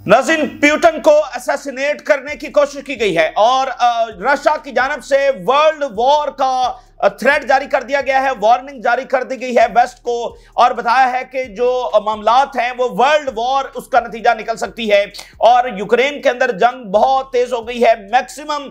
नाज़रीन, पुतिन को असैसिनेट करने की कोशिश की गई है और रशिया की जानिब से वर्ल्ड वॉर का थ्रेट जारी कर दिया गया है, वार्निंग जारी कर दी गई है वेस्ट को और बताया है कि जो मामलात हैं वो वर्ल्ड वॉर उसका नतीजा निकल सकती है और यूक्रेन के अंदर जंग बहुत तेज हो गई है। मैक्सिमम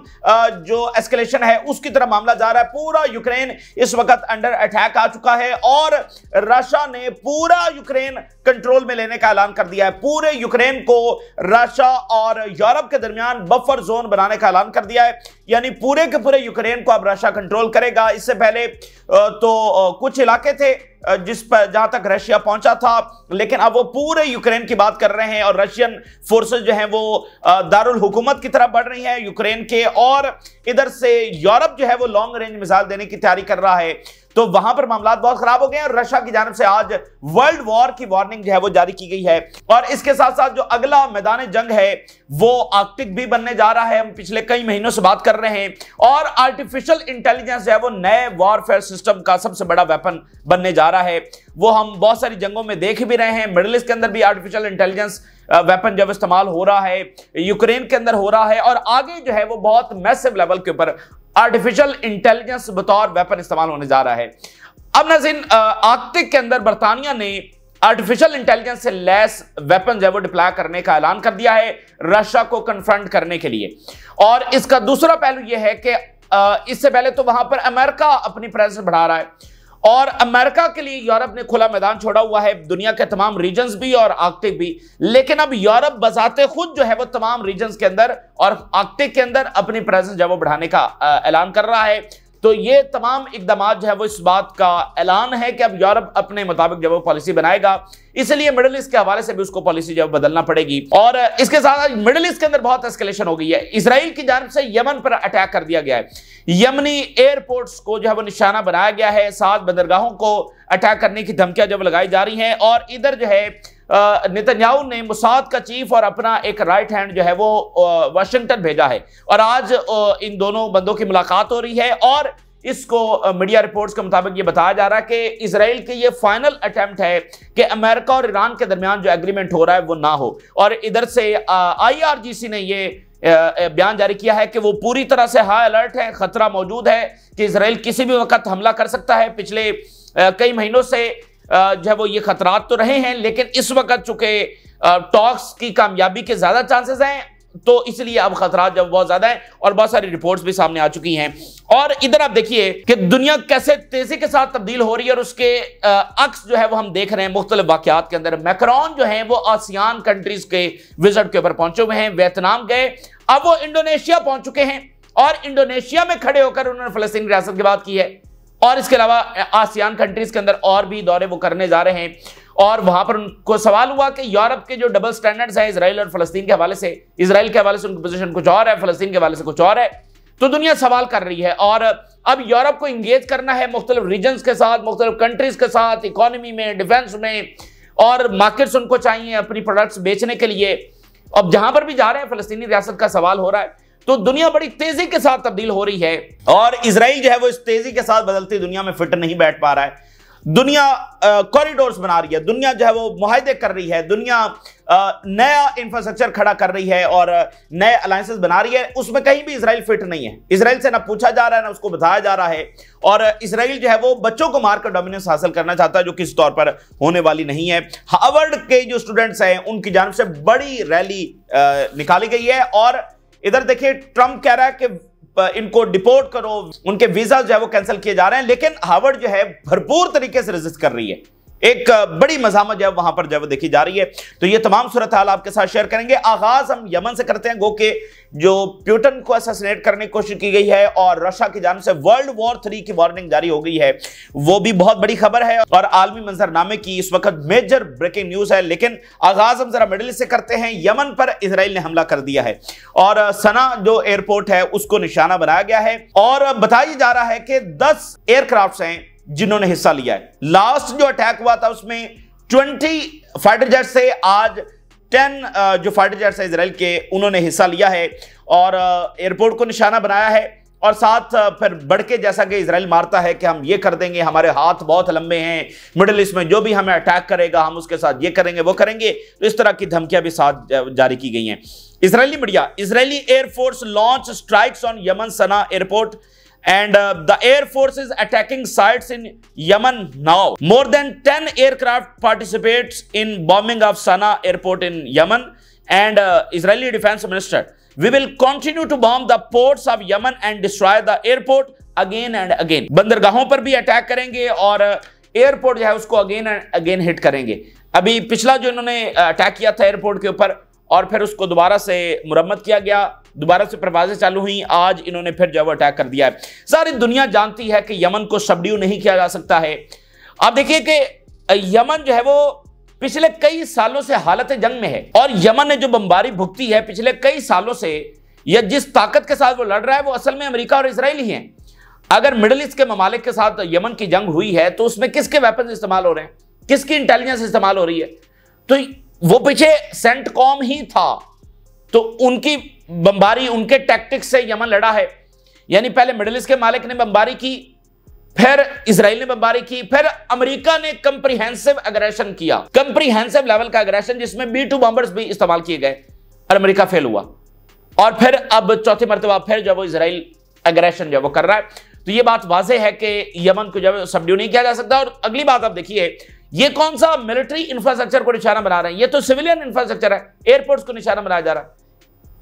जो एस्केलेशन है उसकी तरफ मामला जा रहा है। पूरा यूक्रेन इस वक्त अंडर अटैक आ चुका है और रशिया ने पूरा यूक्रेन कंट्रोल में लेने का ऐलान कर दिया है। पूरे यूक्रेन को रशिया और यूरोप के दरमियान बफर जोन बनाने का ऐलान कर दिया है, यानी पूरे के पूरे यूक्रेन को अब रशिया कंट्रोल करेगा। इससे पहले तो कुछ इलाके थे जिस पर जहां तक रशिया पहुंचा था, लेकिन अब वो पूरे यूक्रेन की बात कर रहे हैं और रशियन फोर्सेस जो हैं वो दारुल हुकूमत की तरफ बढ़ रही हैं यूक्रेन के, और इधर से यूरोप जो है वो लॉन्ग रेंज मिसाइल देने की तैयारी कर रहा है। तो वहां पर मामलात बहुत खराब हो गए हैं और रशिया की जानिब से आज वर्ल्ड वॉर की वार्निंग जो है वो जारी की गई है। और इसके साथ साथ जो अगला मैदान जंग है वो आर्कटिक भी बनने जा रहा है। हम पिछले कई महीनों से बात कर रहे हैं और आर्टिफिशियल इंटेलिजेंस जो है वो नए वॉरफेयर सिस्टम का सबसे बड़ा वेपन बनने जा रहा है। वो हम बहुत सारी जंगों में देख भी रहे हैं। मिडिल ईस्ट के अंदर भी आर्टिफिशियल इंटेलिजेंस वेपन जब इस्तेमाल हो रहा है, यूक्रेन के अंदर हो रहा है और आगे जो है वो बहुत मैसिव लेवल के ऊपर आर्टिफिशियल इंटेलिजेंस बतौर वेपन इस्तेमाल होने जा रहा है। अब नाज़रीन, आर्कटिक के अंदर बर्तानिया ने आर्टिफिशियल इंटेलिजेंस से लैस वेपन जो है वो डिप्लॉय करने का ऐलान कर दिया है रशिया को कन्फ्रंट करने के लिए। और इसका दूसरा पहलू यह है कि इससे पहले तो वहां पर अमेरिका अपनी प्रेजेंस बढ़ा रहा है और अमेरिका के लिए यूरोप ने खुला मैदान छोड़ा हुआ है, दुनिया के तमाम रीजन्स भी और आर्कटिक भी। लेकिन अब यूरोप बजाते खुद जो है वो तमाम रीजन्स के अंदर और आर्कटिक के अंदर अपनी प्रेजेंस जो है वो बढ़ाने का ऐलान कर रहा है। तो ये तमाम इकदाम जो है वो इस बात का ऐलान है कि अब यूरोप अपने मुताबिक जो है वो पॉलिसी बनाएगा, इसलिए मिडिल ईस्ट के हवाले से भी उसको पॉलिसी जो है बदलना पड़ेगी। और इसके साथ मिडिल ईस्ट के अंदर बहुत एस्केलेशन हो गई है। इजराइल की जानिब से यमन पर अटैक कर दिया गया है, यमनी एयरपोर्ट्स को जो है वो निशाना बनाया गया है, 7 बंदरगाहों को अटैक करने की धमकियां जब लगाई जा रही हैं। और इधर जो है नेतन्याहू ने मोसाद का चीफ और अपना एक राइट हैंड जो है वो वाशिंगटन भेजा है और आज इन दोनों बंदों की मुलाकात हो रही है। और इसको मीडिया रिपोर्ट्स के मुताबिक ये बताया जा रहा है कि इजराइल की ये फाइनल अटेम्प्ट है कि अमेरिका और ईरान के दरमियान जो एग्रीमेंट हो रहा है वो ना हो। और इधर से IRGC ने ये बयान जारी किया है कि वो पूरी तरह से हाई अलर्ट है, खतरा मौजूद है कि इजराइल किसी भी वक्त हमला कर सकता है। पिछले कई महीनों से जो है वो ये खतरात तो रहे हैं, लेकिन इस वक्त चूंकि टॉक्स की कामयाबी के ज्यादा चांसेस हैं तो इसलिए अब खतरात जब बहुत ज्यादा है और बहुत सारी रिपोर्ट्स भी सामने आ चुकी हैं। और इधर आप देखिए कि दुनिया कैसे तेजी के साथ तब्दील हो रही है और उसके अक्स जो है वो हम देख रहे हैं मुख्तलिफ वाकयात के अंदर। मैक्रोन जो है वो आसियान कंट्रीज के विजिट के ऊपर पहुंचे हुए हैं, वियतनाम गए, अब वो इंडोनेशिया पहुंच चुके हैं और इंडोनेशिया में खड़े होकर उन्होंने फलस्तीन की रियासत की बात की है। और इसके अलावा आसियान कंट्रीज के अंदर और भी दौरे वो करने जा रहे हैं। और वहां पर उनको सवाल हुआ कि यूरोप के जो डबल स्टैंडर्ड्स हैं इजराइल और फलस्तीन के हवाले से, इजराइल के हवाले से उनकी पोजीशन कुछ और है, फलस्तीन के हवाले से कुछ और है, तो दुनिया सवाल कर रही है। और अब यूरोप को इंगेज करना है मुख्तलिफ रीजन्स के साथ, मुख्तलिफ कंट्रीज के साथ, इकोनॉमी में, डिफेंस में, और मार्केट्स उनको चाहिए अपनी प्रोडक्ट्स बेचने के लिए। अब जहां पर भी जा रहे हैं फलस्तीनी रियासत का सवाल हो रहा है, तो दुनिया बड़ी तेजी के साथ तब्दील हो रही है और इजराइल जो है वो इस तेजी के साथ बदलती दुनिया में फिट नहीं बैठ पा रहा है। दुनिया कॉरिडोर्स बना रही है, दुनिया जो है वो मुआहदे कर रही है, दुनिया नया इंफ्रास्ट्रक्चर खड़ा कर रही है और नए अलायंसेस बना रही है, उसमें कहीं भी इजराइल फिट नहीं है। इजराइल से ना पूछा जा रहा है ना उसको बताया जा रहा है। और इजराइल जो है वो बच्चों को मारकर डोमिनेंस हासिल करना चाहता है, जो किसी तौर पर होने वाली नहीं है। हार्वर्ड के जो स्टूडेंट्स हैं उनकी जानिब से बड़ी रैली निकाली गई है और इधर देखिए ट्रंप कह रहा है कि इनको डिपोर्ट करो, उनके वीजा जो है वो कैंसिल किए जा रहे हैं, लेकिन हार्वर्ड जो है भरपूर तरीके से रेजिस्ट कर रही है। एक बड़ी मज़ामत जो है वहां पर जो है देखी जा रही है। तो ये तमाम सूरत हाल आपके साथ शेयर करेंगे। आगाज हम यमन से करते हैं, गो के जो पुतिन को असैसिनेट करने की कोशिश की गई है और रशिया की जानिब से वर्ल्ड वॉर 3 की वार्निंग जारी हो गई है, वो भी बहुत बड़ी खबर है और आलमी मंजरनामे की इस वक्त मेजर ब्रेकिंग न्यूज है। लेकिन आगाज हम जरा मिडिल ईस्ट से करते हैं। यमन पर इजराइल ने हमला कर दिया है और सना जो एयरपोर्ट है उसको निशाना बनाया गया है और बताया जा रहा है कि 10 एयरक्राफ्ट हैं जिन्होंने हिस्सा लिया है। लास्ट जो अटैक हुआ था उसमें 20 फाइटर जेट से आज 10 जो फाइटर जेट्स है इजराइल के उन्होंने हिस्सा लिया है और एयरपोर्ट को निशाना बनाया है और साथ फिर बढ़ के जैसा कि इजराइल मारता है कि हम ये कर देंगे, हमारे हाथ बहुत लंबे हैं, मिडिल ईस्ट में जो भी हमें अटैक करेगा हम उसके साथ ये करेंगे वो करेंगे। तो इस तरह की धमकियां भी साथ जारी की गई हैं। Israeli media, Israeli air force launch strikes on Yemen Sana airport and the air force is attacking sites in Yemen now. More than 10 aircraft participates in bombing of Sana'a airport in Yemen, and Israeli defense minister, we will continue to bomb the ports of Yemen and destroy the airport again and again. बंदरगाहों पर भी attack करेंगे और airport जो है उसको again and again hit करेंगे। अभी पिछला जो इन्होंने अटैक किया था एयरपोर्ट के ऊपर और फिर उसको दोबारा से मुरम्मत किया गया, दोबारा से परवाजें चालू हुई, आज इन्होंने फिर जो अटैक कर दिया है। सारी दुनिया जानती है कि यमन को सबड्यू नहीं किया जा सकता है। आप देखिए कि यमन जो है वो पिछले कई सालों से हालत जंग में है और यमन ने जो बमबारी भुगती है पिछले कई सालों से, या जिस ताकत के साथ वो लड़ रहा है वो असल में अमेरिका और इजराइल ही हैं। अगर मिडिल ईस्ट के ममालिक के साथ यमन की जंग हुई है तो उसमें किसके वेपन इस्तेमाल हो रहे हैं, किसकी इंटेलिजेंस इस्तेमाल हो रही है? तो वो पीछे सेंटकॉम ही था, तो उनकी बमबारी, उनके टैक्टिक्स से यमन लड़ा है। यानी पहले मिडिल ईस्ट के मालिक ने बमबारी की, फिर इजराइल ने बमबारी की, फिर अमेरिका ने कंप्रीहेंसिव अग्रेशन किया, कंप्रीहेंसिव लेवल का अग्रेशन जिसमें B-2 बॉम्बर्स भी इस्तेमाल किए गए और अमेरिका फेल हुआ। और फिर अब चौथी मर्तबा फिर जब वो इजराइल अग्रेशन जब वो कर रहा है, तो ये बात वाज़ेह है कि यमन को जब सबड्यू नहीं किया जा सकता। और अगली बात आप देखिए, ये कौन सा मिलिट्री इंफ्रास्ट्रक्चर को निशाना बना रहे हैं? ये तो सिविलियन इंफ्रास्ट्रक्चर है, एयरपोर्ट्स को निशाना बनाया जा रहा है,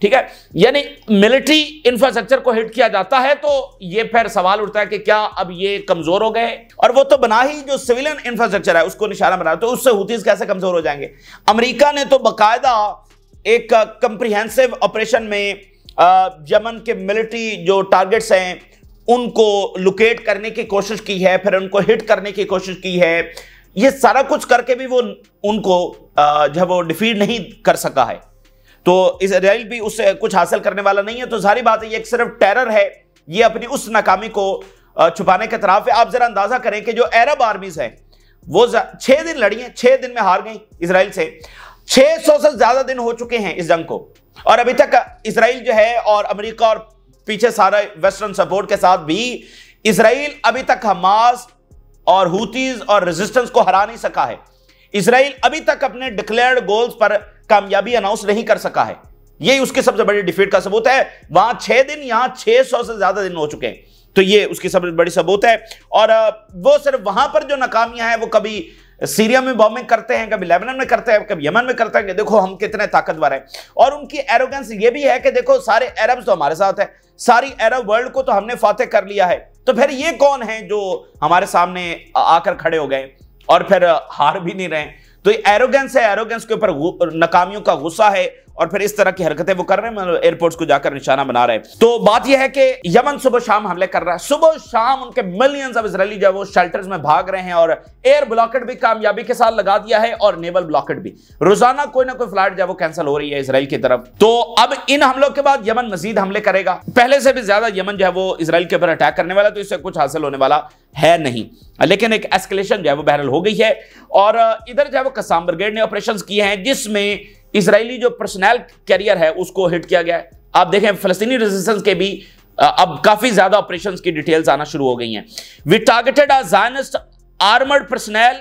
ठीक है। यानी मिलिट्री इंफ्रास्ट्रक्चर को हिट किया जाता है तो ये फिर सवाल उठता है कि क्या अब ये कमजोर हो गए? और वो तो बना ही जो सिविलियन इंफ्रास्ट्रक्चर है उसको निशाना बना, तो उससे हुतीज कैसे कमजोर हो जाएंगे? अमेरिका ने तो बाकायदा एक कंप्रीहेंसिव ऑपरेशन में यमन के मिलिट्री जो टारगेट्स हैं उनको लोकेट करने की कोशिश की है, फिर उनको हिट करने की कोशिश की है। ये सारा कुछ करके भी वो उनको जब वो डिफीट नहीं कर सका है, तो इजराइल भी उससे कुछ हासिल करने वाला नहीं है। तो सारी बात है ये एक सिर्फ टेरर है, ये अपनी उस नाकामी को छुपाने के तरफ है। आप जरा अंदाजा करें कि जो अरब आर्मीज है वो 6 दिन लड़ी हैं, 6 दिन में हार गई इजराइल से। 600 से ज्यादा दिन हो चुके हैं इस जंग को और अभी तक इजराइल जो है और अमेरिका और पीछे सारा वेस्टर्न सपोर्ट के साथ भी इजराइल अभी तक हमास और हुतीज और रेजिस्टेंस को हरा नहीं सका है। इजराइल अभी तक अपने डिक्लेयर्ड गोल्स पर कामयाबी अनाउंस नहीं कर सका है। यही उसके सबसे बड़ी डिफीट का सबूत है। वहां 6 दिन, यहां 600 से ज्यादा दिन हो चुके हैं, तो ये उसकी सबसे बड़ी सबूत है। और वो सिर्फ वहां पर जो नाकामियां हैं वो कभी सीरिया में बॉम्बिंग करते हैं, कभी लेबनान में करते हैं, कभी यमन में करते हैं कि देखो हम कितने ताकतवर हैं। और उनकी एरोगेंस ये भी है कि देखो सारे अरब तो हमारे साथ है, सारी अरब वर्ल्ड को तो हमने फातेह कर लिया है, तो फिर ये कौन है जो हमारे सामने आकर खड़े हो गए और फिर हार भी नहीं रहे? तो ये एरोगेंस है, एरोगेंस के ऊपर नाकामियों का गुस्सा है और फिर इस तरह की हरकतें वो कर रहे हैं, मतलब एयरपोर्ट्स को जाकर निशाना बना रहे हैं। तो बात यह है कि यमन सुबह शाम हमले कर रहा है, सुबह शाम उनके मिलियंस ऑफ इजरायली जो है वो शेल्टर्स में भाग रहे हैं और एयर ब्लॉकेट भी कामयाबी के साथ लगा दिया है और नेवल ब्लॉकेट भी। रोजाना कोई ना कोई फ्लाइट जो है वो कैंसिल हो रही है इजराइल की तरफ। तो अब इन हमलों के बाद यमन मजीद हमले करेगा, पहले से भी ज्यादा यमन जो है वो इजराइल के ऊपर अटैक करने वाला, तो इससे कुछ हासिल होने वाला है नहीं। लेकिन एक एस्केलेशन जो है वो बहरहाल हो गई है और इधर जो है वो कसाम ब्रिगेड ने ऑपरेशंस किए हैं जिसमें इजरायली जो पर्सनल कैरियर है उसको हिट किया गया है। आप देखें फलस्तीनी रेजिस्टेंस के भी अब काफी ज्यादा ऑपरेशंस की डिटेल्स आना शुरू हो गई हैं। We targeted a Zionist armoured personnel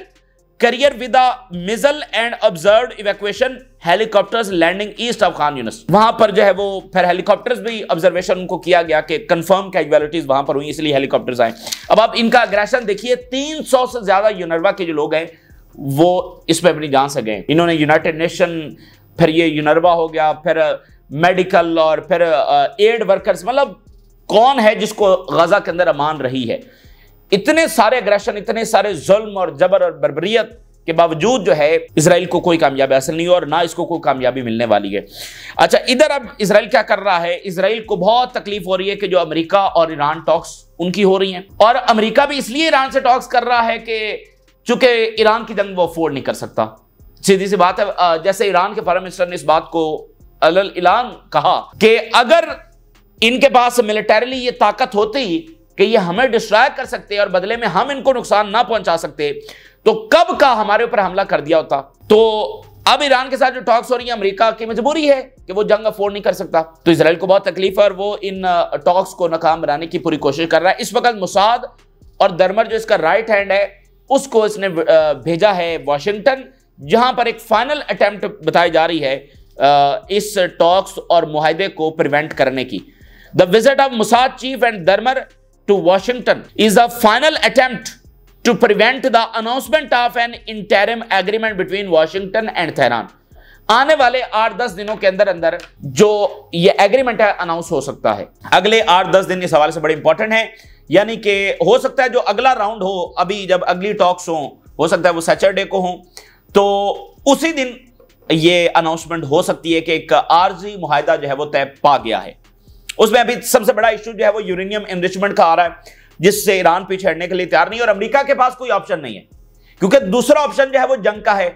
carrier with a missile and observed evacuation helicopters landing east of Khan Yunis. वहां पर जो है वो फिर हेलीकॉप्टर्स भी ऑब्जर्वेशन उनको किया गया कि कंफर्म कैजुअलिटीज वहां पर हुई, इसलिए हेलीकॉप्टर्स आए। अब आप इनका अग्रेशन देखिए, 300 से ज्यादा यूनरवा के जो लोग हैं वो इसमें अपनी जान से गए। इन्होंने यूनाइटेड नेशन, फिर ये यूनरवा हो गया, फिर मेडिकल और फिर एड वर्कर्स, मतलब कौन है जिसको गजा के अंदर अमान रही है? इतने सारे अग्रेशन, इतने सारे जुल्म और जबर और बर्बरियत के बावजूद जो है इजराइल को कोई कामयाबी हासिल नहीं हुई और ना इसको कोई कामयाबी मिलने वाली है। अच्छा, इधर अब इजराइल क्या कर रहा है? इजराइल को बहुत तकलीफ हो रही है कि जो अमेरिका और ईरान टॉक्स उनकी हो रही हैं, और अमेरिका भी इसलिए ईरान से टॉक्स कर रहा है कि चूंकि ईरान की जंग वो अफोर्ड नहीं कर सकता। सीधी सी बात है, जैसे ईरान के फॉरेन मिनिस्टर ने इस बात को अलल इलान कहा कि अगर इनके पास मिलिटरीली ये ताकत होती कि ये हमें डिस्ट्रॉय कर सकते और बदले में हम इनको नुकसान ना पहुंचा सकते, तो कब का हमारे ऊपर हमला कर दिया होता। तो अब ईरान के साथ जो टॉक्स हो रही है, अमेरिका की मजबूरी है कि वो जंग अफोर्ड नहीं कर सकता, तो इसराइल को बहुत तकलीफ है और वो इन टॉक्स को नाकाम बनाने की पूरी कोशिश कर रहा है। इस वक्त मुसाद और दरमर जो इसका राइट हैंड है, उसको इसने भेजा है वाशिंगटन, जहां पर एक फाइनल अटेम्प्ट बताई जा रही है इस टॉक्स और मुआहदे को प्रिवेंट करने की। The visit of Mossad chief and Dermer to Washington is a final attempt to prevent the announcement of an interim agreement between Washington and Tehran। आने वाले 8-10 दिनों के अंदर अंदर जो ये एग्रीमेंट है अनाउंस हो सकता है। अगले 8-10 दिन इस हवाले से बड़े इंपॉर्टेंट है, यानी कि हो सकता है जो अगला राउंड हो, अभी जब अगली टॉक्स हो सकता है वो सैटरडे को हो, तो उसी दिन ये अनाउंसमेंट हो सकती है कि एक आर्जी मुआहदा जो है वो तय पा गया है। उसमें अभी सबसे बड़ा इशू जो है वो यूरेनियम एनरिचमेंट का आ रहा है, जिससे ईरान पीछे हटने के लिए तैयार नहीं, और अमेरिका के पास कोई ऑप्शन नहीं है, क्योंकि दूसरा ऑप्शन जो है वो जंग का है,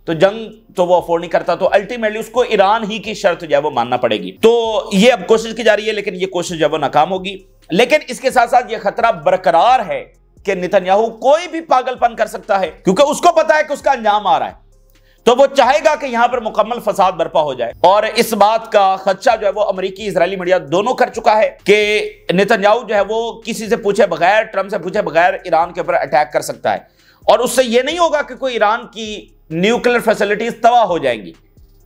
तो जंग तो वो अफोर्ड नहीं करता, तो अल्टीमेटली उसको ईरान ही की शर्त जो है वो मानना पड़ेगी। तो ये अब कोशिश की जा रही है, लेकिन ये कोशिश जो है वो नाकाम होगी। लेकिन इसके साथ साथ ये खतरा बरकरार है कि नेतन्याहू कोई भी पागलपन कर सकता है, क्योंकि उसको पता है कि उसका अंजाम आ रहा है, तो वो चाहेगा कि यहां पर मुकम्मल फसाद बर्पा हो जाए। और इस बात का खदशा जो है वो अमेरिकी इजरायली मीडिया दोनों कर चुका है कि नेतन्याहू जो है वो किसी से पूछे बगैर, ट्रंप से पूछे बगैर ईरान के ऊपर अटैक कर सकता है, और उससे ये नहीं होगा कि कोई ईरान की न्यूक्लियर फैसिलिटीज तबाह हो जाएंगी,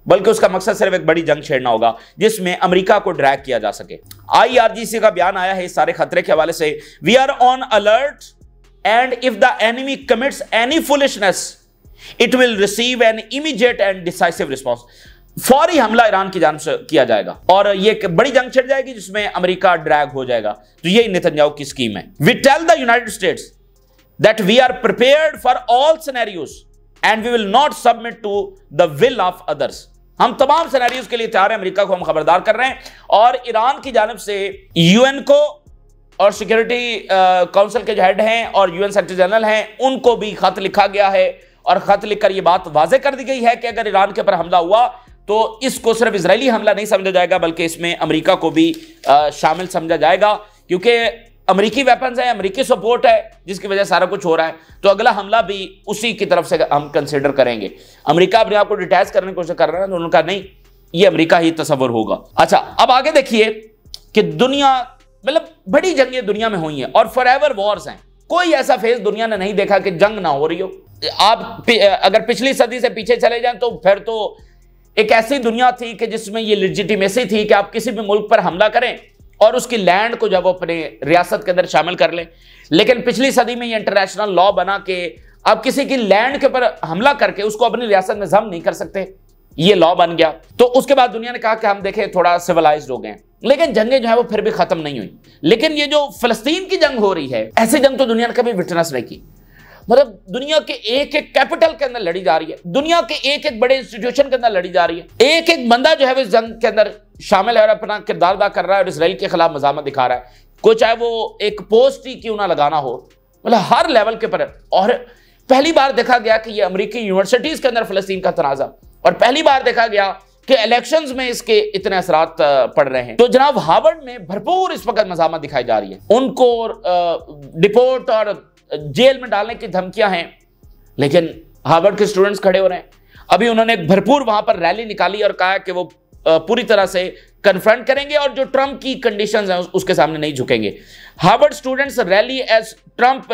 बल्कि उसका मकसद सिर्फ एक बड़ी जंग छेड़ना होगा जिसमें अमेरिका को ड्रैग किया जा सके। IRGC का बयान आया है इस सारे खतरे के हवाले से। We are on alert and if the enemy commits any foolishness it will receive an immediate and decisive response. फौरी हमला ईरान की जानिब से किया जाएगा और ये बड़ी जंग छिड़ जाएगी जिसमें अमेरिका ड्रैग हो जाएगा। तो ये नेतन्याहू की स्कीम है। We tell the United States that we are prepared for all scenarios and we will not submit to the will of others. हम तमाम सिनेरियोज के लिए तैयार हैं, अमेरिका को हम खबरदार कर रहे हैं। और ईरान की जानिब से यूएन को और सिक्योरिटी काउंसिल के जो हेड हैं और यूएन सेक्रेटरी जनरल हैं, उनको भी खत लिखा गया है और खत लिखकर यह बात वाजे कर दी गई है कि अगर ईरान के ऊपर हमला हुआ तो इसको सिर्फ इजरायली हमला नहीं समझा जाएगा, बल्कि इसमें अमेरिका को भी शामिल समझा जाएगा, क्योंकि अमेरिकी वेपन्स है, अमेरिकी सपोर्ट है जिसकी वजह से सारा कुछ हो रहा है। तो अगला हमला भी उसी की तरफ से हम कंसिडर करेंगे। अमेरिका अपने आप को डिटैच करने की कोशिश कर रहा है, तो उन्होंने कहा नहीं, ये अमेरिका ही तस्वर होगा। अच्छा, अब आगे देखिए कि दुनिया मतलब बड़ी जंगें दुनिया में हुई हैं और फॉरएवर वॉर्स हैं। कोई ऐसा फेज दुनिया ने नहीं देखा कि जंग ना हो रही हो। आप अगर पिछली सदी से पीछे चले जाएं तो फिर तो एक ऐसी दुनिया थी कि जिसमें ये लेजिटिमेसी थी कि आप किसी भी मुल्क पर हमला करें और उसकी लैंड को जब अपने रियासत के अंदर शामिल कर लें। लेकिन पिछली सदी में ये इंटरनेशनल लॉ बना कि आप किसी की लैंड के ऊपर हमला करके उसको अपनी रियासत में जब्त नहीं कर सकते, ये लॉ बन गया। तो उसके बाद दुनिया ने कहा कि हम देखें थोड़ा सिविलाइज्ड हो गए, लेकिन जंगें जो है वो फिर भी खत्म नहीं हुई। लेकिन ये जो फिलिस्तीन की जंग हो रही है, ऐसी जंग तो दुनिया ने कभी विटनेस नहीं की। मतलब दुनिया के एक एक कैपिटल के अंदर लड़ी जा रही है, दुनिया के एक एक बड़े इंस्टीट्यूशन के अंदर लड़ी जा रही है। एक एक बंदा जो है वो इस जंग के अंदर शामिल है और अपना किरदार अदा कर रहा है और इसराइल के खिलाफ मज़ामत दिखा रहा है। कोई चाहे वो एक पोस्ट ही क्यों ना लगाना हो, मतलब हर लेवल के पर। और पहली बार देखा गया कि ये अमेरिकी यूनिवर्सिटीज के अंदर फिलिस्तीन का तनाज़ा, और पहली बार देखा गया कि इलेक्शंस में इसके इतने असरात पड़ रहे हैं। तो जनाब हार्वर्ड में भरपूर इस वक्त मज़ामत दिखाई जा रही है, उनको डिपोर्ट और जेल में डालने की धमकियां हैं, लेकिन हार्वर्ड के स्टूडेंट्स खड़े हो रहे हैं। अभी उन्होंने एक भरपूर वहां पर रैली निकाली और कहा कि वो पूरी तरह से कन्फ्रंट करेंगे और जो ट्रंप की कंडीशंस हैं उसके सामने नहीं झुकेंगे। Harvard students rally as Trump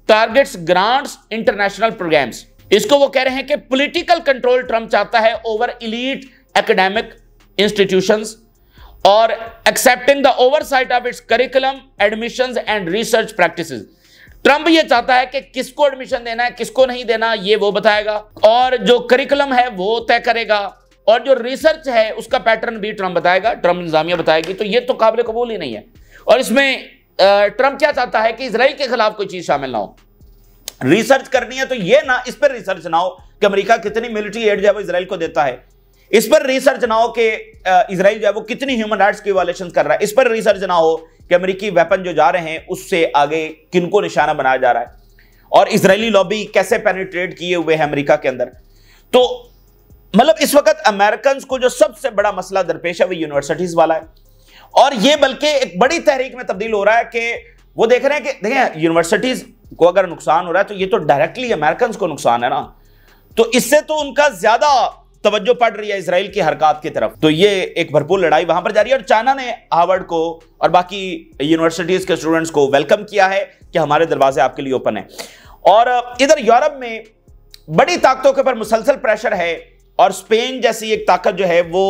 targets grants international programmes. इसको वो कह रहे हैं कि पॉलिटिकल कंट्रोल ट्रंप चाहता है ओवर एलीट एकेडमिक इंस्टीट्यूशंस और accepting the oversight of its curriculum admissions and research practices. Trump ये चाहता है कि किसको एडमिशन देना है, किसको नहीं देना, ये वो बताएगा, और जो करिकुलम है वो तय करेगा, और जो रिसर्च है उसका पैटर्न भी ट्रंप बताएगा, ट्रंप इंतजामिया बताएगी। तो ये तो काबिल कबूल ही नहीं है। और इसमें ट्रंप क्या चाहता है कि इजराइल के खिलाफ कोई चीज शामिल ना हो। रिसर्च करनी है तो ये ना, इस पर रिसर्च ना हो कि अमेरिका कितनी मिलिट्री एड जो है वो इजराइल को देता है, इस पर रिसर्च ना हो कि इजराइल जो है वो कितनी ह्यूमन राइट्स की वायलेशन कर रहा है, इस पर रिसर्च ना हो कि अमेरिकी वेपन जो जा रहे हैं उससे आगे किनको निशाना बनाया जा रहा है, और इजरायली लॉबी कैसे पेनिट्रेट किए हुए हैं अमेरिका के अंदर। तो मतलब इस वक्त अमेरिकन को जो सबसे बड़ा मसला दरपेश है वो यूनिवर्सिटीज वाला है, और ये बल्कि एक बड़ी तहरीक में तब्दील हो रहा है कि वो देख रहे हैं कि देखें यूनिवर्सिटीज को अगर नुकसान हो रहा है तो ये तो डायरेक्टली अमेरिकन को नुकसान है ना, तो इससे तो उनका ज्यादा तवज्जो पड़ रही है इसराइल की हरकत की तरफ। तो ये एक भरपूर लड़ाई वहां पर जारी है और चाइना ने हार्वर्ड को और बाकी यूनिवर्सिटीज के स्टूडेंट्स को वेलकम किया है कि हमारे दरवाजे आपके लिए ओपन है। और इधर यूरोप में बड़ी ताकतों के ऊपर मुसलसल प्रेशर है और स्पेन जैसी एक ताकत जो है वो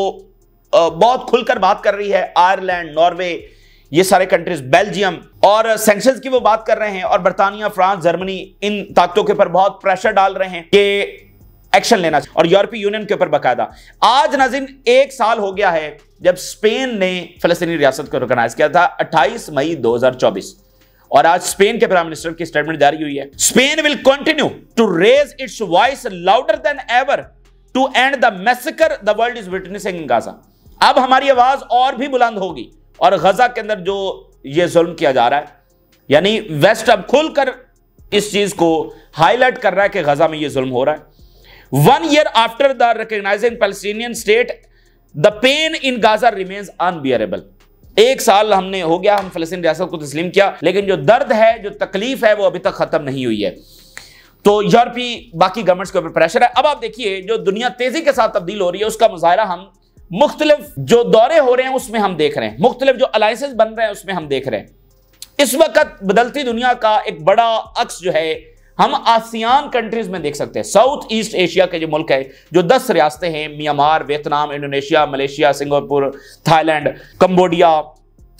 बहुत खुलकर बात कर रही है। आयरलैंड, नॉर्वे, ये सारे कंट्रीज, बेल्जियम, और सैंक्शंस की वो बात कर रहे हैं। और बर्तानिया, फ्रांस, जर्मनी इन ताकतों के ऊपर बहुत प्रेशर डाल रहे हैं कि एक्शन लेना चाहिए और यूरोपीय यूनियन के ऊपर बकायदा। आज नाज़रीन 1 साल हो गया है जब स्पेन ने फिलिस्तीनी रियासत को रिकॉग्नाइज किया था, 28 मई 2024। और आज स्पेन के प्राइम मिनिस्टर की स्टेटमेंट जारी हुई है। Spain will continue to raise its voice louder than ever to end the massacre the world is witnessing in Gaza. अब हमारी आवाज और भी बुलंद होगी और गजा के अंदर जो ये जुल्म किया जा रहा है, यानी वेस्ट अब खुलकर इस चीज को हाईलाइट कर रहा है कि गजा में ये जुल्म हो रहा है। 1 year after the recognizing Palestinian state, the pain in Gaza remains unbearable। 1 साल हमने हो गया, हम फलस्तीन रियासत को तस्लीम किया, लेकिन जो दर्द है, जो तकलीफ है, वो अभी तक खत्म नहीं हुई है। तो यूरोपीय बाकी गवर्नमेंट्स के ऊपर प्रेशर है। अब आप देखिए जो दुनिया तेजी के साथ तब्दील हो रही है उसका मुजाहरा हम मुख्तलिफ जो दौरे हो रहे हैं उसमें हम देख रहे हैं, मुख्तलिफ जो अलायंसेस बन रहे हैं उसमें हम देख रहे हैं। इस वक्त बदलती दुनिया का एक बड़ा अक्स जो है हम आसियान कंट्रीज में देख सकते हैं। साउथ ईस्ट एशिया के जो मुल्क है, जो 10 रियासतें हैं, Myanmar, Vietnam, Indonesia, Malaysia, Singapore, Thailand, Cambodia,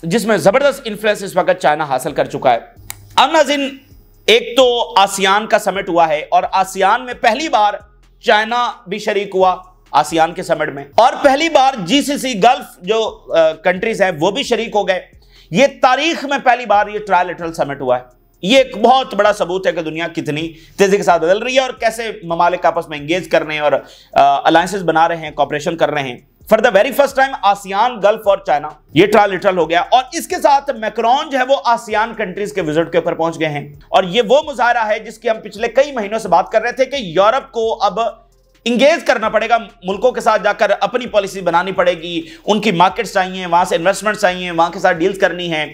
जिसमें जबरदस्त इन्फ्लुएंस इस वक्त चाइना हासिल कर चुका है। अब नाज़रीन एक तो आसियान का समिट हुआ है और आसियान में पहली बार चाइना भी शरीक हुआ आसियान के समिट में, और पहली बार जीसीसी गल्फ जो कंट्रीज हैं वो भी शरीक हो गए। ये तारीख में पहली बार ये ट्रायलैटरल समिट हुआ है। ये एक बहुत बड़ा सबूत है कि दुनिया कितनी तेजी के साथ बदल रही है और कैसे ममालिक आपस में एंगेज कर रहे हैं और अलायंसेस बना रहे हैं, कॉपरेशन कर रहे हैं। For the very first time ASEAN, gulf और चाइना ये ट्रायलैटरल हो गया। और इसके साथ मैक्रोन जो है वो आसियान कंट्रीज के विजिट के ऊपर पहुंच गए हैं। और ये वो मुजाहरा है जिसकी हम पिछले कई महीनों से बात कर रहे थे कि यूरोप को अब इंगेज करना पड़ेगा, मुल्कों के साथ जाकर अपनी पॉलिसी बनानी पड़ेगी, उनकी मार्केट्स चाहिए, वहां से इन्वेस्टमेंट चाहिए, वहां के साथ डील्स करनी है।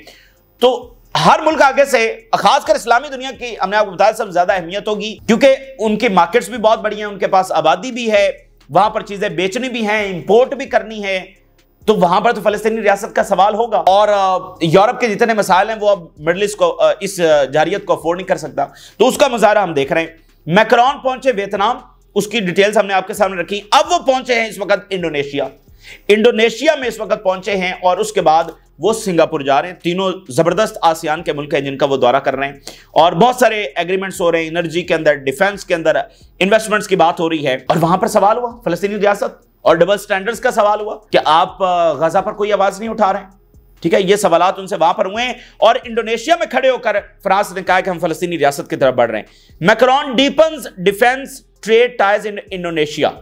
तो हर मुल्क आगे से, खासकर इस्लामी दुनिया की हमने आपको बताया सब ज्यादा अहमियत होगी क्योंकि उनकी मार्केट्स भी बहुत बड़ी हैं, उनके पास आबादी भी है, वहां पर चीजें बेचनी भी हैं, इंपोर्ट भी करनी है। तो वहां पर तो फलस्तीनी रियासत का सवाल होगा। और यूरोप के जितने मसाइल हैं वो अब मिडल ईस्ट को, इस जारियत को अफोर्ड नहीं कर सकता। तो उसका मुजाहरा हम देख रहे हैं। मैक्रोन पहुंचे वियतनाम, उसकी डिटेल्स हमने आपके सामने रखी। अब वो पहुंचे हैं इस वक्त इंडोनेशिया में इस वक्त पहुंचे हैं और उसके बाद वो सिंगापुर जा रहे हैं। तीनों जबरदस्त आसियान के मुल्क हैं जिनका वो दौरा कर रहे हैं और बहुत सारे एग्रीमेंट्स हो रहे हैं, एनर्जी के अंदर, डिफेंस के अंदर, इन्वेस्टमेंट्स की बात हो रही है। और वहां पर सवाल हुआ फलस्तीनी रियासत और डबल स्टैंडर्ड्स का सवाल हुआ कि आप गजा पर कोई आवाज नहीं उठा रहे हैं। ठीक है, ये सवालात उनसे वहां पर हुए हैं और इंडोनेशिया में खड़े होकर फ्रांस ने कहा कि हम फलस्तीनी रियासत की तरफ बढ़ रहे हैं। Macron deepens defence trade ties in Indonesia,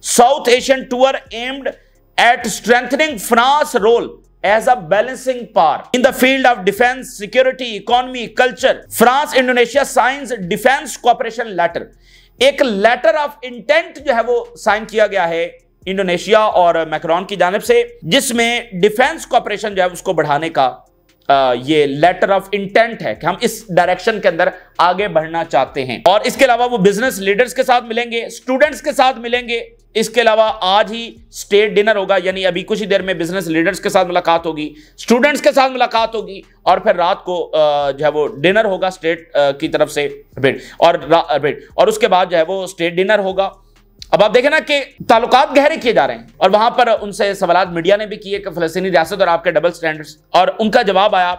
South Asian tour aimed at strengthening France role as a balancing power in the field of defense, security, economy, culture. France Indonesia signs defense cooperation letter। एक letter of intent जो है वो sign किया गया है Indonesia और Macron की जानिब से, जिसमें डिफेंस कॉपरेशन जो है उसको बढ़ाने का ये लेटर ऑफ इंटेंट है कि हम इस डायरेक्शन के अंदर आगे बढ़ना चाहते हैं। और इसके अलावा वो बिजनेस लीडर्स के साथ मिलेंगे, स्टूडेंट्स के साथ मिलेंगे। इसके अलावा आज ही स्टेट डिनर होगा, यानी अभी कुछ ही देर में बिजनेस लीडर्स के साथ मुलाकात होगी, स्टूडेंट्स के साथ मुलाकात होगी और फिर रात को जो है वो डिनर होगा स्टेट की तरफ से और उसके बाद जो है वो स्टेट डिनर होगा। अब आप देखें ना कि ताल्लुकात गहरे किए जा रहे हैं और वहां पर उनसे सवालात मीडिया ने भी किए कि फलस्तीनी रियासत और आपके डबल स्टैंडर्ड्स, और उनका जवाब आया,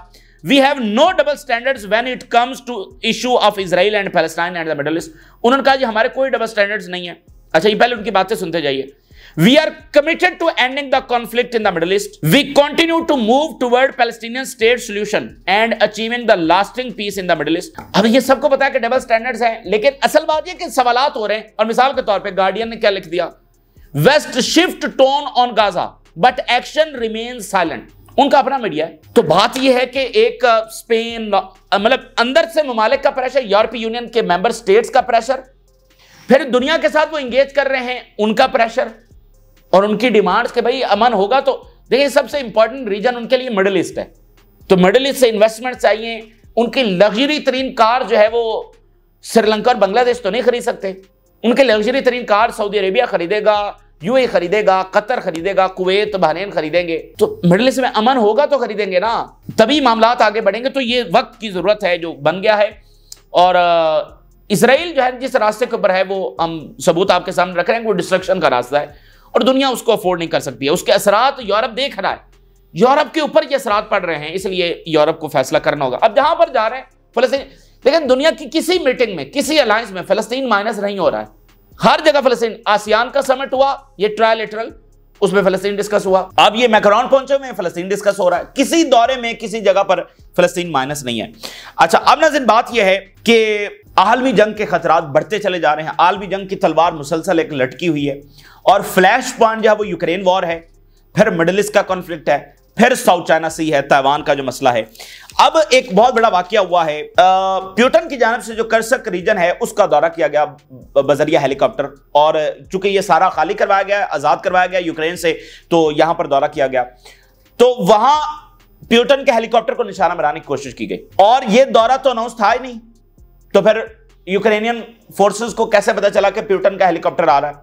we have no double standards when it comes to issue of Israel and Palestine and the Middle East. उन्होंने कहा जी हमारे कोई डबल स्टैंडर्ड्स नहीं है। अच्छा, ये पहले उनकी बातें सुनते जाइए। We are committed to ending the conflict in the Middle East. We continue to move toward Palestinian state solution and achieving the lasting peace in the Middle East। अब ये सबको पता है कि डबल स्टैंडर्ड्स हैं, लेकिन असल बात ये कि सवालात हो रहे हैं। और मिसाल के तौर पे गार्डियन ने क्या लिख दिया, West shift tone on Gaza but action remains silent. उनका अपना मीडिया है। तो बात यह है कि एक स्पेन, मतलब अंदर से ममालिक का प्रेशर, यूरोपीय यूनियन के मेंबर स्टेट्स का प्रेशर, फिर दुनिया के साथ वो इंगेज कर रहे हैं उनका प्रेशर और उनकी डिमांड्स कि भाई अमन होगा। तो देखिए सबसे इंपॉर्टेंट रीजन उनके लिए मिडिल ईस्ट है, तो मिडिल ईस्ट से इन्वेस्टमेंट चाहिए। उनकी लग्जरी तरीन कार जो है वो श्रीलंका और बांग्लादेश तो नहीं खरीद सकते, उनके लग्जरी तरीन कार सऊदी अरेबिया खरीदेगा, यूएई खरीदेगा, कतर खरीदेगा, कुवैत, बहरीन खरीदेंगे, तो मिडिल ईस्ट में अमन होगा तो खरीदेंगे ना, तभी मामलात आगे बढ़ेंगे। तो ये वक्त की जरूरत है जो बन गया है। और इसराइल जो है जिस रास्ते के ऊपर है वो हम सबूत आपके सामने रख रहे हैं, वो डिस्ट्रक्शन का रास्ता है और दुनिया उसको अफोर्ड नहीं कर सकती है। उसके असरात यूरोप देख रहा है, यूरोप के ऊपर ये असरात पड़ रहे हैं, इसलिए यूरोप को फैसला करना होगा। अब जहां पर जा रहे हैं फलस्तीन, लेकिन दुनिया की किसी मीटिंग में, किसी अलायंस में फलस्तीन माइनस नहीं हो रहा है। हर जगह फलस्तीन, आसियान का समिट हुआ, ये ट्रायलेटरल, उसमें फलस्तीन डिस्कस हुआ। अब ये मैक्रोन पहुंचे हुए, फलस्तीन डिस्कस हो रहा है। किसी दौरे में किसी जगह पर फलस्तीन माइनस नहीं है। अच्छा, अब नाज़रीन बात यह है कि आलमी जंग के खतरात बढ़ते चले जा रहे हैं। आलमी जंग की तलवार मुसलसल एक लटकी हुई है और फ्लैश पॉइंट जो है वो यूक्रेन वॉर है, फिर मिडिल ईस्ट का कॉन्फ्लिक्ट है, फिर साउथ चाइना सी है, ताइवान का जो मसला है। अब एक बहुत बड़ा वाकया हुआ है, प्यूटन की जानिब से जो कर्सक रीजन है उसका दौरा किया गया बजरिया हेलीकॉप्टर, और चूंकि ये सारा खाली करवाया गया, आजाद करवाया गया यूक्रेन से, तो यहां पर दौरा किया गया, तो वहां प्यूटन के हेलीकॉप्टर को निशाना बनाने की कोशिश की गई। और यह दौरा तो अनाउंस था ही नहीं, तो फिर यूक्रेनियन फोर्सेस को कैसे पता चला कि प्यूटन का हेलीकॉप्टर आ रहा है?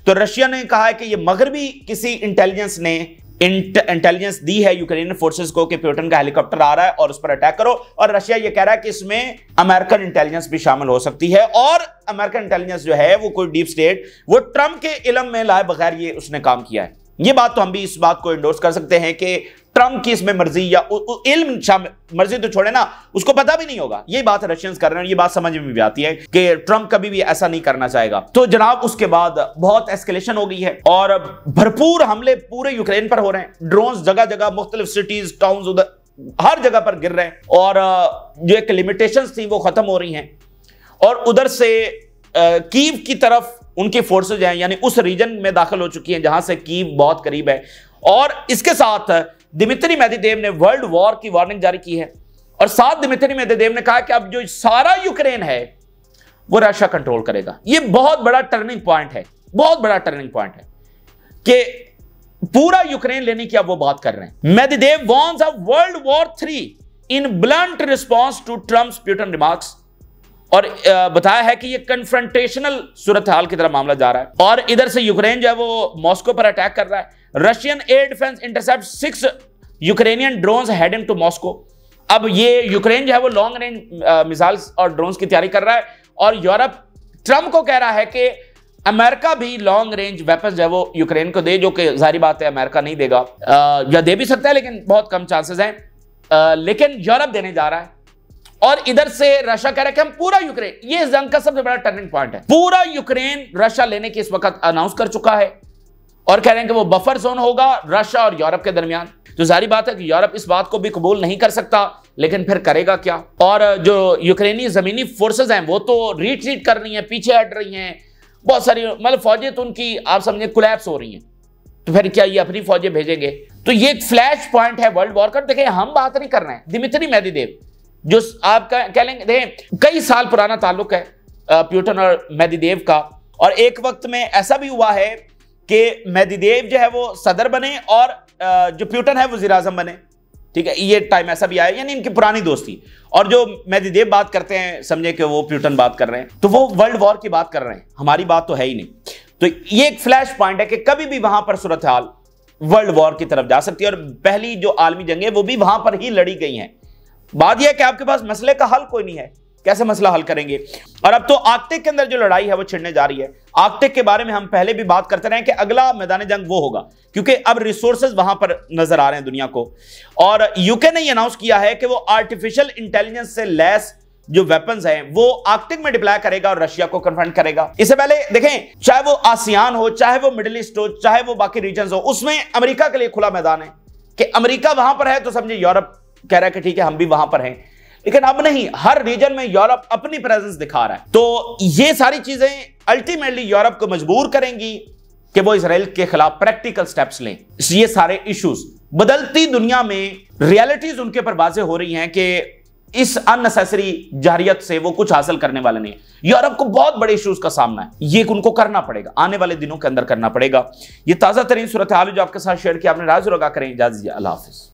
तो रशिया ने कहा है कि यह मगरबी किसी इंटेलिजेंस ने इंटेलिजेंस दी है यूक्रेनियन फोर्सेस को कि प्यूटन का हेलीकॉप्टर आ रहा है और उस पर अटैक करो। और रशिया यह कह रहा है कि इसमें अमेरिकन इंटेलिजेंस भी शामिल हो सकती है, और अमेरिकन इंटेलिजेंस जो है वो कोई डीप स्टेट, वो ट्रंप के इल्म में लाए बगैर ये उसने काम किया है। ये बात तो हम भी इस बात को इंडोर्स कर सकते हैं कि ट्रंप की इसमें मर्जी या इल्म शामिल, मर्जी तो छोड़े ना, उसको पता भी नहीं होगा। ये बात रशियंस कर रहे हैं, ये बात समझ में भी आती है कि ट्रंप कभी भी ऐसा नहीं करना चाहेगा। तो जनाब उसके बाद बहुत एस्केलेशन हो गई है और भरपूर हमले पूरे यूक्रेन पर हो रहे हैं। ड्रोन्स जगह जगह, मुख्तलिफ सिटीज, टाउन्स, उधर हर जगह पर गिर रहे हैं, और जो एक लिमिटेशंस थी वो खत्म हो रही हैं। और उधर से कीव की तरफ उनकी फोर्सेज हैं, यानी उस रीजन में दाखिल हो चुकी हैं जहां से कीव बहुत करीब है। और इसके साथ दिमित्री मेदवेदेव ने वर्ल्ड वॉर की वार्निंग जारी की है, और साथ दिमित्री मेदवेदेव ने कहा कि अब जो सारा यूक्रेन है वो रशिया कंट्रोल करेगा। ये बहुत बड़ा टर्निंग पॉइंट है, बहुत बड़ा टर्निंग पॉइंट है कि पूरा यूक्रेन लेने की अब वो बात कर रहे हैं। Medvedev warns of world war 3 in blunt response to Trump's Putin remarks, और बताया है कि ये कन्फ्रंटेशनल सूरत हाल की तरफ मामला जा रहा है। और इधर से यूक्रेन जो है वो मॉस्को पर अटैक कर रहा है। Russian air defence intercept 6 Ukrainian drones heading to Moscow. अब ये यूक्रेन जो है वो लॉन्ग रेंज मिसाइल्स और ड्रोन्स की तैयारी कर रहा है, और यूरोप ट्रंप को कह रहा है कि अमेरिका भी लॉन्ग रेंज वेपन्स जो है वो यूक्रेन को दे, जो कि जाहिर बात है अमेरिका नहीं देगा, या दे भी सकता है लेकिन बहुत कम चांसेस हैं, लेकिन यूरोप देने जा रहा है। और इधर से रशिया कह रहा है कि हम पूरा यूक्रेन, ये इस जंग का सबसे बड़ा टर्निंग पॉइंट है, पूरा यूक्रेन रशिया लेने की इस वक्त अनाउंस कर चुका है, और कह रहे हैं कि वो बफर जोन होगा रशिया और यूरोप के दरमियान। तो जाहिर बात है कि यूरोप इस बात को भी कबूल नहीं कर सकता, लेकिन फिर करेगा क्या? और जो यूक्रेनी जमीनी फोर्सेज हैं वो तो रिट्रीट कर रही हैं, पीछे हट रही हैं, बहुत सारी मतलब फौजें तो उनकी आप समझे कोलैप्स हो रही हैं, तो फिर क्या ये अपनी फौजें भेजेंगे? तो ये एक फ्लैश पॉइंट है वर्ल्ड वॉर का। देखिए हम बात नहीं कर रहे हैं, दिमित्री मेदवेदेव जो आप कह लेंगे कई साल पुराना ताल्लुक है प्यूटन और मेदवेदेव का, और एक वक्त में ऐसा भी हुआ है कि मेदवेदेव जो है वो सदर बने और जो प्यूटन है वजीर आजम बने। ठीक है, ये टाइम ऐसा भी आया, यानी इनकी पुरानी दोस्ती, और जो मेदवेदेव बात करते हैं समझे कि वो प्यूटन बात कर रहे हैं, तो वो वर्ल्ड वॉर की बात कर रहे हैं, हमारी बात तो है ही नहीं। तो ये एक फ्लैश पॉइंट है कि कभी भी वहां पर सूरत हाल वर्ल्ड वॉर की तरफ जा सकती है, और पहली जो आलमी जंग है वो भी वहां पर ही लड़ी गई हैं। बात यह है कि आपके पास मसले का हल कोई नहीं है, कैसे मसला हल करेंगे? और अब तो आर्कटिक के अंदर जो लड़ाई है वो छिड़ने जा रही है। आर्कटिक के बारे में हम पहले भी बात करते रहे कि अगला मैदान जंग वो होगा, क्योंकि अब रिसोर्सेज वहां पर नजर आ रहे हैं दुनिया को। और यूके ने अनाउंस किया है कि वो आर्टिफिशियल इंटेलिजेंस से लैस जो वेपन्स हैं वो आर्कटिक में डिप्लॉय करेगा और रशिया को कन्फ्रंट करेगा। इससे पहले देखें, चाहे वो आसियान हो, चाहे वो मिडिल ईस्ट हो, चाहे वो बाकी रीजन हो, उसमें अमेरिका के लिए खुला मैदान है कि अमेरिका वहां पर है तो समझे यूरोप कह रहा है कि ठीक है हम भी वहां पर हैं। लेकिन अब नहीं, हर रीजन में यूरोप अपनी प्रेजेंस दिखा रहा है। तो ये सारी चीजें अल्टीमेटली यूरोप को मजबूर करेंगी कि वो इजराइल के खिलाफ प्रैक्टिकल स्टेप्स लें। ये सारे इश्यूज बदलती दुनिया में रियलिटीज उनके ऊपर वाज़ेह हो रही हैं कि इस अननेसेसरी जारियत से वो कुछ हासिल करने वाले नहीं। यूरोप को बहुत बड़े इश्यूज का सामना है, ये उनको करना पड़ेगा, आने वाले दिनों के अंदर करना पड़ेगा। ये ताजा तरीन सूरत हाल जो आपके साथ शेयर किया, आपने राज लगा करें। इजाजत दीजिए, अल्लाह हाफिज।